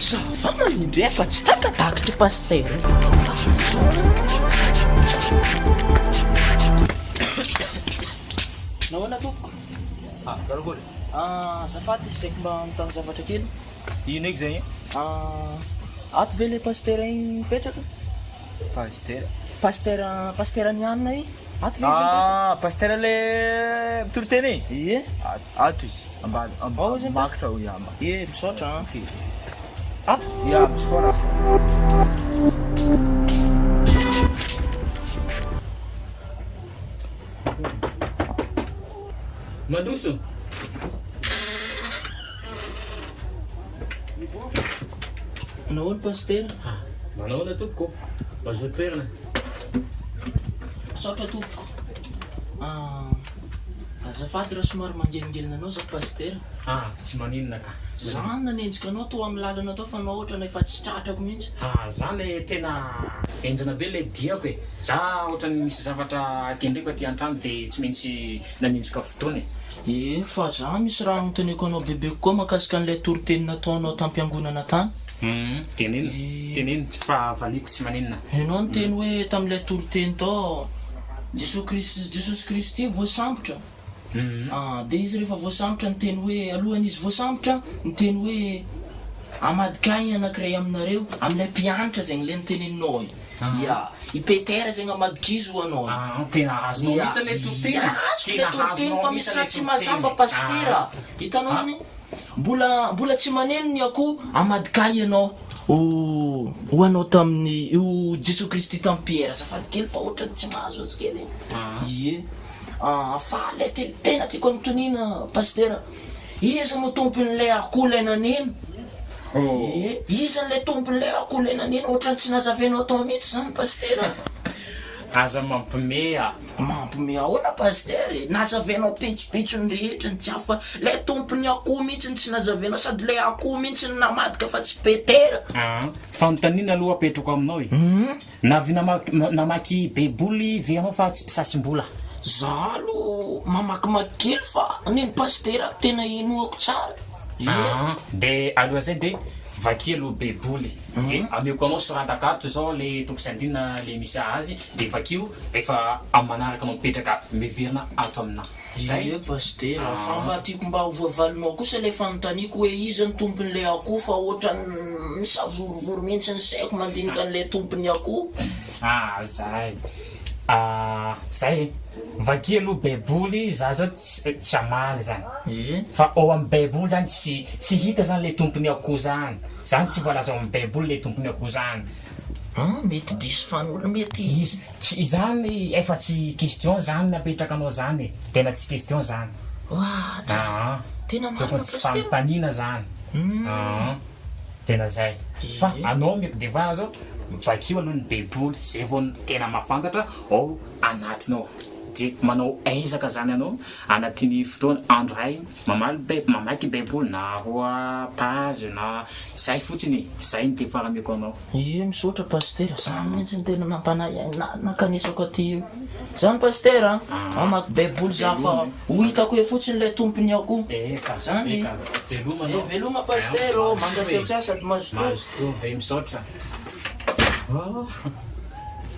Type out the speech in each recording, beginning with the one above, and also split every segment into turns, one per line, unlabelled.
Za fa manindry efa tsy takatakitry paster. Nahoana tompoko?
Karakory.
Azafady saiko mba mitano zavatra kely.
Ino eky zany?
Ato ve le paster igny mipetraka? Paster nianina i? Ato ve izy mipetraka?
Paster le mitoroteny igny?
Ie.
Ato izy. Ambany.
Ao izy
Makitra ho iamba.
Ie, misaotra. Ato?
Ya, misaotra.
Mandroso.
Nahoana paster?
Manahoana tompoko? Azo toerana.
Misaotra tompoko. Azafady raha somary mangelingelina anao za paster.
Tsy maninona ka.
Zany nanenjika anao tao amin'ny lalana tao fa anao ohatrana efa tsy tratrako mihitsy.
Zany tena enjana be le diako e. Za ohatrany misy zavatra kendreko aty an-trano dia tsy maintsy nanenjika fotoana e.
Fa za misy raha noteneko anao bebe koa mahakasika an'ilay torotenina nataonao tampiangonana tany.
Tenenina fa valiko tsy maninona.
Ianao niteny hoe tamin'ilay toroteny tao Jesosy Kristy voasambotra. Dia izy rehefa voasambotra niteny hoe alohan'izy voasambotra niteny hoe amadikay anankiray aminareo amin'ilay mpianatra zegny le niteneninao i Petera zegny amadikizy ho anao.
Tena azonao mihitsy le torotena.
Le toroteny fa misy raha tsy mazava pastera. Hitanao ny mbola tsy maneno ny akoho amadikay ianao ho anao tamin'ny io Jesosy Kristy tamin'ny Pierre. Azafady kely fa ohatrany tsy mahazo azy kely. Ie. Fa le tena tiako anotonina pastera. Iza mo tompon'ilay akoho ilay naneno? Iza n'ilay tompon'ilay akoho ilay naneno? Ohatrany tsy nazavenao tao mihitsy zany pastera.
Aza mampimea.
Mampimea ahoana paster? Nazavenao pitsopitsony rehetra ny tsy hafa. Lay tompony akoho mihitsy tsy nazavenao sady lay akoho mihitsy namadika fa tsy Petera.
Fanontaniana aloha apetrako aminao e. Navy namaky baiboly ve anao fa sasim-bola?
Za alo mamakimaky kely fa neny pastera tena inoako tsara.
Dia aloha zay dia vaky aloha baiboly. Dia ameko anao soratakato zao le toko sy andina le misy azy dia vakio rehefa manaraka mipetraka miverina ato amina.
Zay pastera fa mba tiako mba ho voavalinao kosa le fanontaniako hoe iza ny tompon'ilay akoho fa ohatrany misavorovoro mihitsy ny saiko mandinika an'ilay tompony akoho.
Zay. Zay vaky aloha baiboly za zao tsy amaly zany. Fa ao amin'ny baiboly zany tsy hita zany le tompony akoho zany. Zany tsy voalaza ao amin'ny baiboly le tompony akoho zany.
Mety diso fanolo mety
tsy zany efa tsy question zany napetraka anao zany. Tena tsy question zany.
Tena
tokony tsy fanontaniana zany. Tena zay. Fa anao meko deva zao vakio aloha ny baiboly zay vao tena mahafantatra ao anatinao. Dia manao aizaka zany anao anatin'ny fotoana andro ray mamaky baiboly na roa page na zay fotsiny. Zay ny tefarameko anao.
Misaotra pastera. Za mihitsy ny tena nakanisako aty. Zany pastera mamaky baiboly za fa ho hitako hoe fotsiny ilay tompony akoho. Zany veloma pastera mangatsiatsià sady mazoto
be misaotra.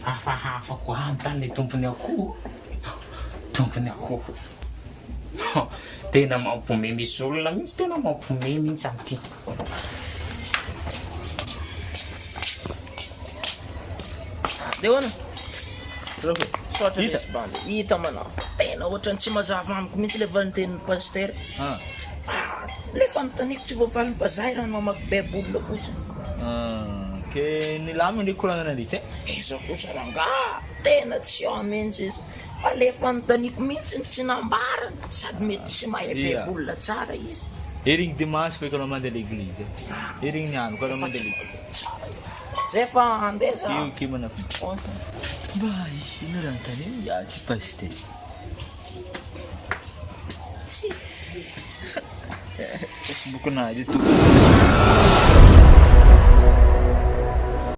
Hafahafa koa antany le tompony akoho. Tompony akoho. Tena mampome misy olona mihitsy tena mampome mihitsy amty.
Dia hoana? Misaotra lesy bandy. Hita manao fa tena ohatrany tsy mazava amiko mihitsy le vanitenin'ny pastera. Le fanontaniako tsy voavaliny fa zay raha mamaky baiboly fotsiny.
Ke ny lamy ndraiky koranana andritsy
Iza kosa ranga tena tsy ao mihitsy izy. Fa le fanontaniako mihitsy tsy nambarana sady mety tsy mahay baiboly tsara izy.
Erigny dimanche fa ekanao mandeha l'église. Erigny niano koa mandeha l'église.
Zay fa andeha za.
Ki manafo. Ino raha tany tsy paster. Facebook na dito.